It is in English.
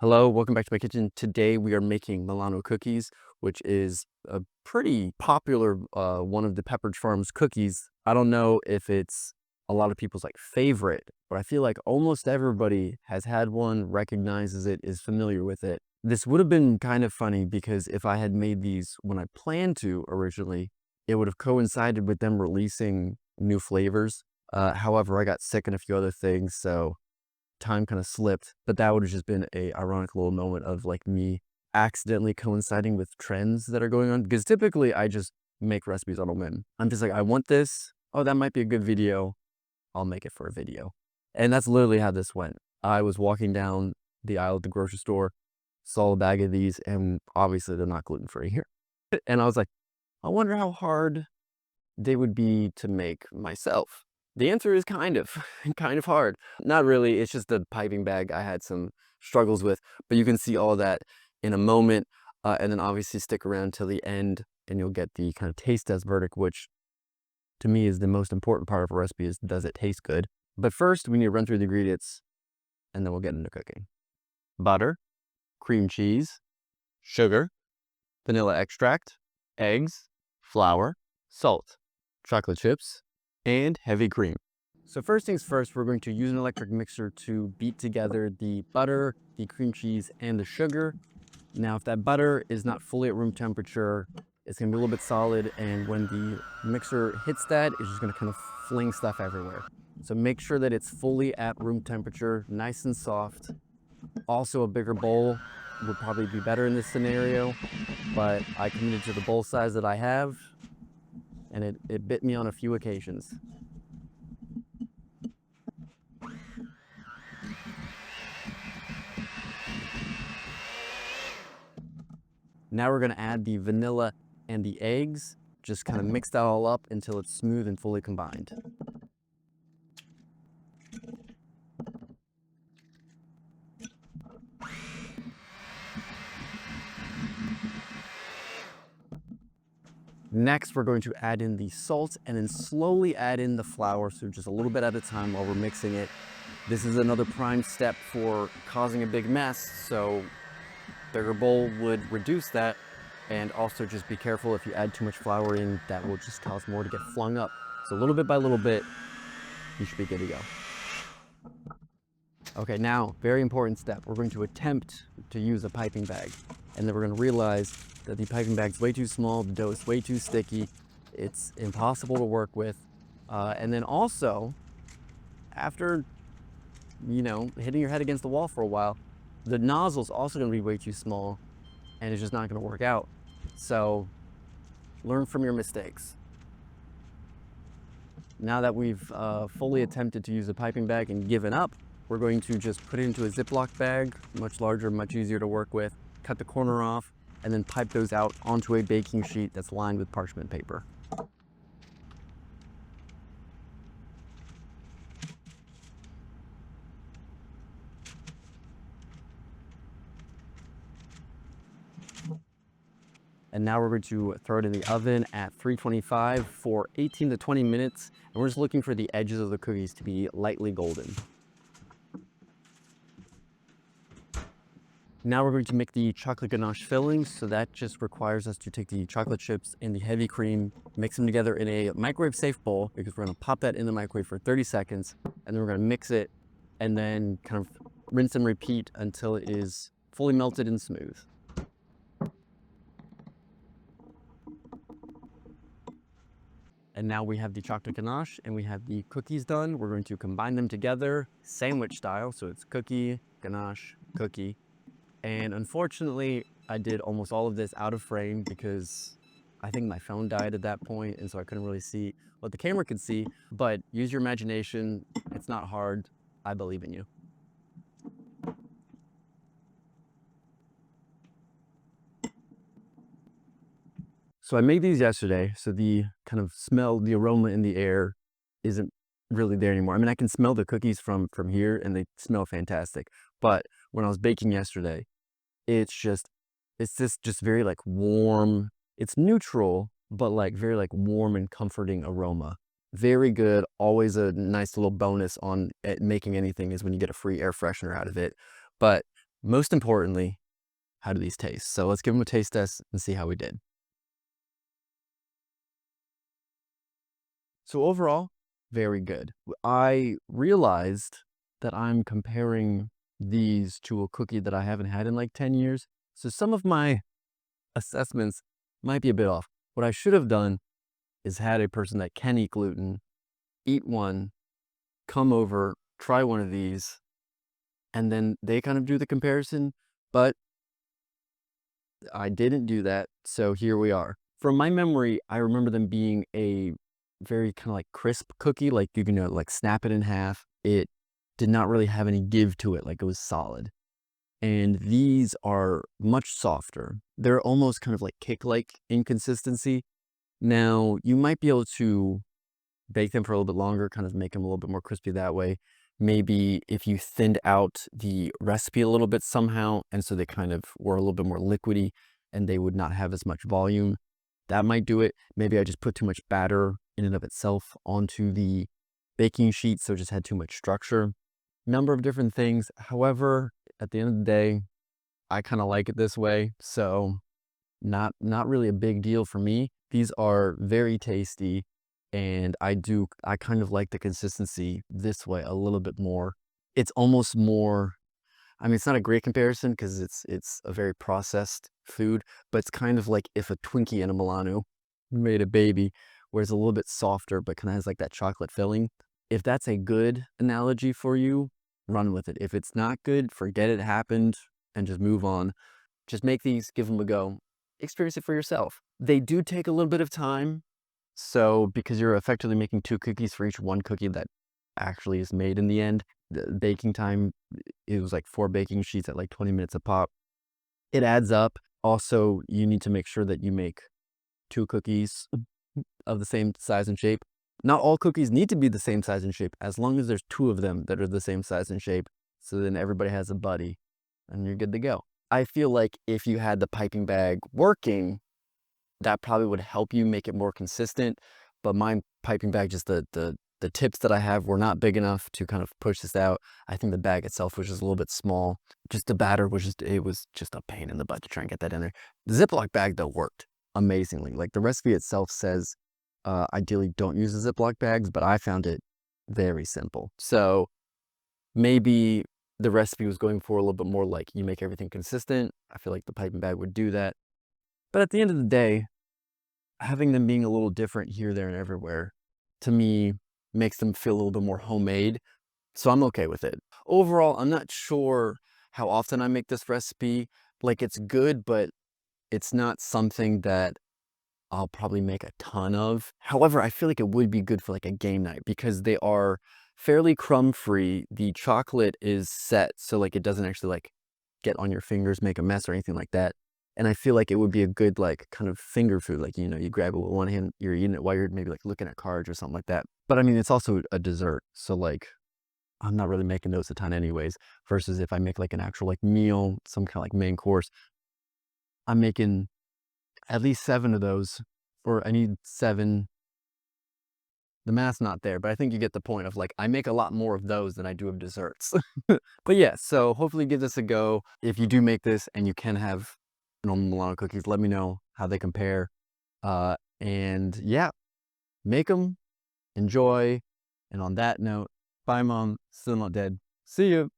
Hello, welcome back to my kitchen. Today we are making Milano cookies, which is a pretty popular one of the Pepperidge Farm's cookies. I don't know if it's a lot of people's favorite, but I feel like almost everybody has had one, recognizes it, is familiar with it. This would have been kind of funny because if I had made these when I planned to originally, it would have coincided with them releasing new flavors. However, I got sick and a few other things, so time kind of slipped, but that would have just been a ironic little moment of me accidentally coinciding with trends that are going on. Because typically I just make recipes on a whim. I'm just like, I want this. Oh, that might be a good video. I'll make it for a video. And that's literally how this went. I was walking down the aisle at the grocery store, saw a bag of these, and obviously they're not gluten-free here. And I was like, I wonder how hard they would be to make myself. The answer is kind of, kind of hard. Not really, it's just the piping bag I had some struggles with, but you can see all that in a moment. And then obviously stick around till the end and you'll get the kind of taste test verdict, which to me is the most important part of a recipe is, does it taste good? But first we need to run through the ingredients and then we'll get into cooking. Butter, cream cheese, sugar, vanilla extract, eggs, flour, salt, chocolate chips, and heavy cream. So first things first, we're going to use an electric mixer to beat together the butter, the cream cheese, and the sugar. Now, if that butter is not fully at room temperature, it's gonna be a little bit solid, and when the mixer hits that, it's just gonna kind of fling stuff everywhere. So make sure that it's fully at room temperature, nice and soft. Also, a bigger bowl would probably be better in this scenario, but I committed to the bowl size that I have, and it bit me on a few occasions. Now we're gonna add the vanilla and the eggs, just kind of mix that all up until it's smooth and fully combined. Next, we're going to add in the salt and then slowly add in the flour, so just a little bit at a time while we're mixing it. This is another prime step for causing a big mess, so bigger bowl would reduce that, and also just be careful if you add too much flour in, that will just cause more to get flung up. So little bit by little bit, you should be good to go. Okay, now, very important step. We're going to attempt to use a piping bag, and then we're gonna realize that the piping bag's way too small, the dough is way too sticky, it's impossible to work with. And then also, after, hitting your head against the wall for a while, the nozzle's also gonna be way too small, and it's just not gonna work out. So, learn from your mistakes. Now that we've fully attempted to use a piping bag and given up, we're going to just put it into a Ziploc bag, much larger, much easier to work with, cut the corner off, and then pipe those out onto a baking sheet that's lined with parchment paper. And now we're going to throw it in the oven at 325 for 18 to 20 minutes. And we're just looking for the edges of the cookies to be lightly golden. Now we're going to make the chocolate ganache filling. So that just requires us to take the chocolate chips and the heavy cream, mix them together in a microwave safe bowl, because we're gonna pop that in the microwave for 30 seconds. And then we're gonna mix it and then kind of rinse and repeat until it is fully melted and smooth. And now we have the chocolate ganache and we have the cookies done. We're going to combine them together, sandwich style. So it's cookie, ganache, cookie. And unfortunately, I did almost all of this out of frame because I think my phone died at that point, and so I couldn't really see what the camera could see, but use your imagination. It's not hard. I believe in you. So I made these yesterday, so the kind of smell, the aroma in the air isn't really there anymore. I mean, I can smell the cookies from here and they smell fantastic, but when I was baking yesterday, it's this just very warm, it's neutral, but very warm and comforting aroma. Very good. Always a nice little bonus on making anything is when you get a free air freshener out of it. But most importantly, how do these taste? So let's give them a taste test and see how we did. So overall, very good. I realized that I'm comparing these to a cookie that I haven't had in like 10 years. So some of my assessments might be a bit off. What I should have done is had a person that can eat gluten, eat one, come over, try one of these, and then they kind of do the comparison. But I didn't do that, so here we are. From my memory, I remember them being a very kind of like crisp cookie, like you can like snap it in half. It did not really have any give to it, like it was solid. And these are much softer. They're almost kind of like cake-like in consistency. Now, you might be able to bake them for a little bit longer, kind of make them a little bit more crispy that way. Maybe if you thinned out the recipe a little bit somehow, and so they kind of were a little bit more liquidy and they would not have as much volume, that might do it. Maybe I just put too much batter in and of itself onto the baking sheet, so it just had too much structure. Number of different things. However, at the end of the day, I kind of like it this way, so not really a big deal for me. These are very tasty, and I kind of like the consistency this way a little bit more. It's almost more, I mean, it's not a great comparison because it's a very processed food, but it's kind of like if a Twinkie and a Milano made a baby, where it's a little bit softer, but kind of has like that chocolate filling. If that's a good analogy for you, run with it. If it's not good, forget it happened and just move on. Just make these, give them a go, experience it for yourself. They do take a little bit of time. So because you're effectively making 2 cookies for each 1 cookie that actually is made in the end, the baking time, it was like 4 baking sheets at like 20 minutes a pop. It adds up. Also, you need to make sure that you make 2 cookies of the same size and shape. Not all cookies need to be the same size and shape, as long as there's 2 of them that are the same size and shape. So then everybody has a buddy and you're good to go. I feel like if you had the piping bag working, that probably would help you make it more consistent. But my piping bag, just the tips that I have were not big enough to kind of push this out. I think the bag itself was just a little bit small. Just the batter was just, it was just a pain in the butt to try and get that in there. The Ziploc bag though worked amazingly. Like the recipe itself says, ideally don't use the Ziploc bags, but I found it very simple. So maybe the recipe was going for a little bit more like you make everything consistent. I feel like the piping bag would do that. But at the end of the day, having them being a little different here, there, and everywhere, to me, makes them feel a little bit more homemade. So I'm okay with it. Overall, I'm not sure how often I make this recipe. Like it's good, but it's not something that I'll probably make a ton of. However, I feel like it would be good for like a game night because they are fairly crumb free. The chocolate is set so like it doesn't actually like get on your fingers, make a mess or anything like that. And I feel like it would be a good like kind of finger food. Like, you know, you grab it with one hand, you're eating it while you're maybe like looking at cards or something like that. But I mean, it's also a dessert. So like, I'm not really making those a ton anyways, versus if I make like an actual like meal, some kind of like main course, I'm making at least 7 of those, or I need 7. The math's not there, but I think you get the point of like, I make a lot more of those than I do of desserts. But yeah, so hopefully give this a go. If you do make this and you can have normal Milano cookies, let me know how they compare. And yeah, make them, enjoy. And on that note, bye mom, still not dead. See you.